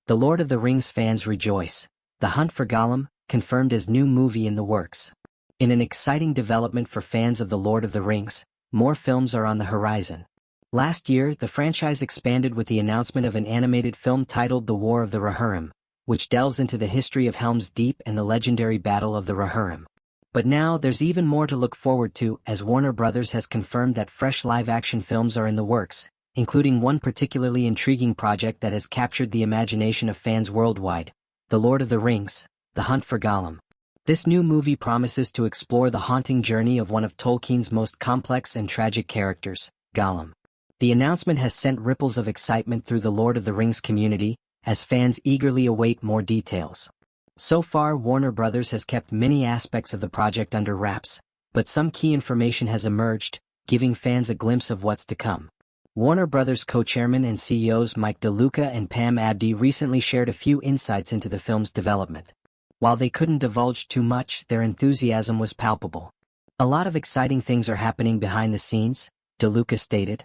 The Lord of the Rings fans rejoice. The Hunt for Gollum, confirmed as new movie in the works. In an exciting development for fans of The Lord of the Rings, more films are on the horizon. Last year, the franchise expanded with the announcement of an animated film titled The War of the Rohirrim, which delves into the history of Helm's Deep and the legendary Battle of the Rohirrim. But now there's even more to look forward to, as Warner Bros. Has confirmed that fresh live-action films are in the works, including one particularly intriguing project that has captured the imagination of fans worldwide, The Lord of the Rings, The Hunt for Gollum. This new movie promises to explore the haunting journey of one of Tolkien's most complex and tragic characters, Gollum. The announcement has sent ripples of excitement through the Lord of the Rings community, as fans eagerly await more details. So far, Warner Bros. Has kept many aspects of the project under wraps, but some key information has emerged, giving fans a glimpse of what's to come. Warner Bros. Co-chairman and CEOs Mike DeLuca and Pam Abdy recently shared a few insights into the film's development. While they couldn't divulge too much, their enthusiasm was palpable. "A lot of exciting things are happening behind the scenes," DeLuca stated.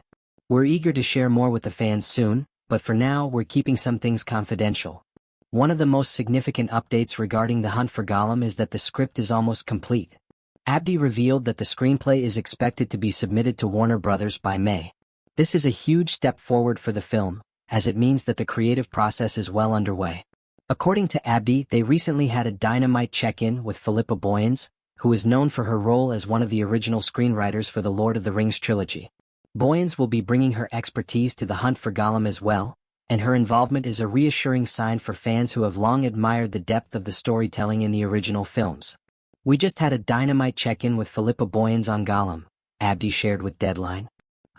"We're eager to share more with the fans soon, but for now we're keeping some things confidential." One of the most significant updates regarding The Hunt for Gollum is that the script is almost complete. Abdy revealed that the screenplay is expected to be submitted to Warner Bros. By May. This is a huge step forward for the film, as it means that the creative process is well underway. According to Abdy, they recently had a dynamite check-in with Philippa Boyens, who is known for her role as one of the original screenwriters for the Lord of the Rings trilogy. Boyens will be bringing her expertise to The Hunt for Gollum as well, and her involvement is a reassuring sign for fans who have long admired the depth of the storytelling in the original films. "We just had a dynamite check-in with Philippa Boyens on Gollum," Abdy shared with Deadline.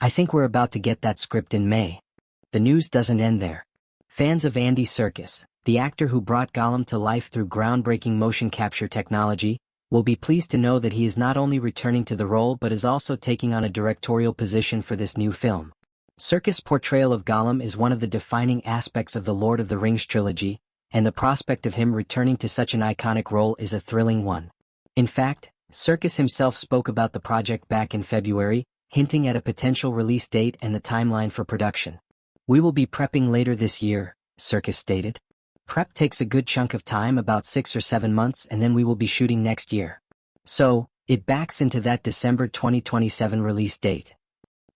"I think we're about to get that script in May." The news doesn't end there. Fans of Andy Serkis, the actor who brought Gollum to life through groundbreaking motion capture technology, will be pleased to know that he is not only returning to the role but is also taking on a directorial position for this new film. Serkis' portrayal of Gollum is one of the defining aspects of the Lord of the Rings trilogy, and the prospect of him returning to such an iconic role is a thrilling one. In fact, Serkis himself spoke about the project back in February, hinting at a potential release date and the timeline for production. "We will be prepping later this year," Serkis stated. "Prep takes a good chunk of time, about 6 or 7 months, and then we will be shooting next year. So, it backs into that December 2027 release date."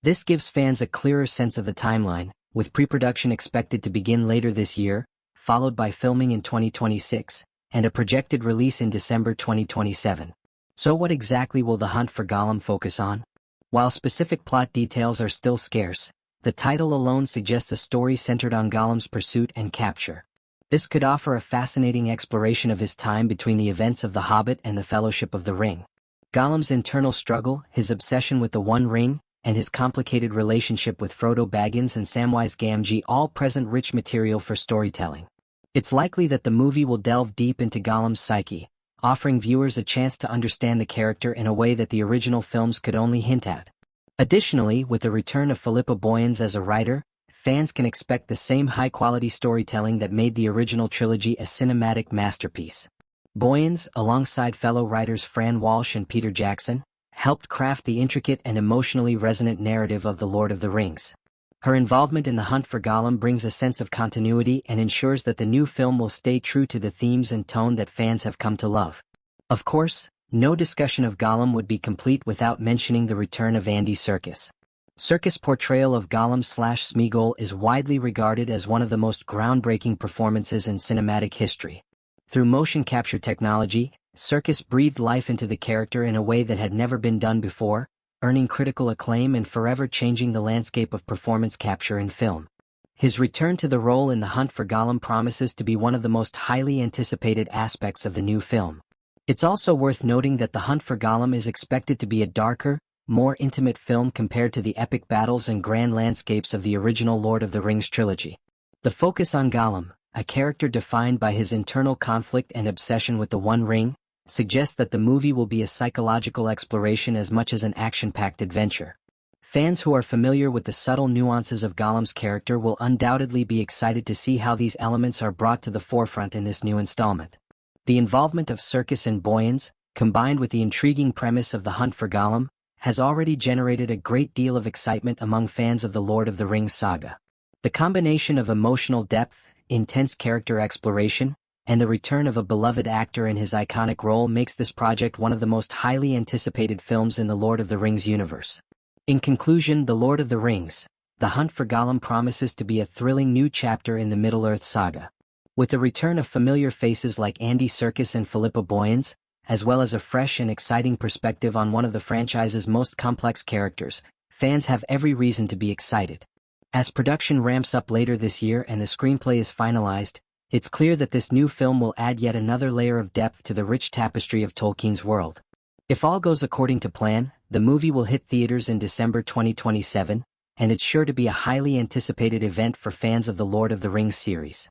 This gives fans a clearer sense of the timeline, with pre-production expected to begin later this year, followed by filming in 2026, and a projected release in December 2027. So what exactly will The Hunt for Gollum focus on? While specific plot details are still scarce, the title alone suggests a story centered on Gollum's pursuit and capture. This could offer a fascinating exploration of his time between the events of The Hobbit and The Fellowship of the Ring. Gollum's internal struggle, his obsession with the One Ring, and his complicated relationship with Frodo Baggins and Samwise Gamgee all present rich material for storytelling. It's likely that the movie will delve deep into Gollum's psyche, offering viewers a chance to understand the character in a way that the original films could only hint at. Additionally, with the return of Philippa Boyens as a writer, fans can expect the same high-quality storytelling that made the original trilogy a cinematic masterpiece. Boyens, alongside fellow writers Fran Walsh and Peter Jackson, helped craft the intricate and emotionally resonant narrative of The Lord of the Rings. Her involvement in The Hunt for Gollum brings a sense of continuity and ensures that the new film will stay true to the themes and tone that fans have come to love. Of course, no discussion of Gollum would be complete without mentioning the return of Andy Serkis. Serkis' portrayal of Gollum/Smeagol is widely regarded as one of the most groundbreaking performances in cinematic history. Through motion capture technology, Serkis breathed life into the character in a way that had never been done before, earning critical acclaim and forever changing the landscape of performance capture in film. His return to the role in The Hunt for Gollum promises to be one of the most highly anticipated aspects of the new film. It's also worth noting that The Hunt for Gollum is expected to be a darker, more intimate film compared to the epic battles and grand landscapes of the original Lord of the Rings trilogy. The focus on Gollum, a character defined by his internal conflict and obsession with the One Ring, suggests that the movie will be a psychological exploration as much as an action-packed adventure. Fans who are familiar with the subtle nuances of Gollum's character will undoubtedly be excited to see how these elements are brought to the forefront in this new installment. The involvement of Serkis and Boyens, combined with the intriguing premise of The Hunt for Gollum, has already generated a great deal of excitement among fans of the Lord of the Rings saga. The combination of emotional depth, intense character exploration, and the return of a beloved actor in his iconic role makes this project one of the most highly anticipated films in the Lord of the Rings universe. In conclusion, The Lord of the Rings, The Hunt for Gollum promises to be a thrilling new chapter in the Middle-earth saga. With the return of familiar faces like Andy Serkis and Philippa Boyens, as well as a fresh and exciting perspective on one of the franchise's most complex characters, fans have every reason to be excited. As production ramps up later this year and the screenplay is finalized, it's clear that this new film will add yet another layer of depth to the rich tapestry of Tolkien's world. If all goes according to plan, the movie will hit theaters in December 2027, and it's sure to be a highly anticipated event for fans of the Lord of the Rings series.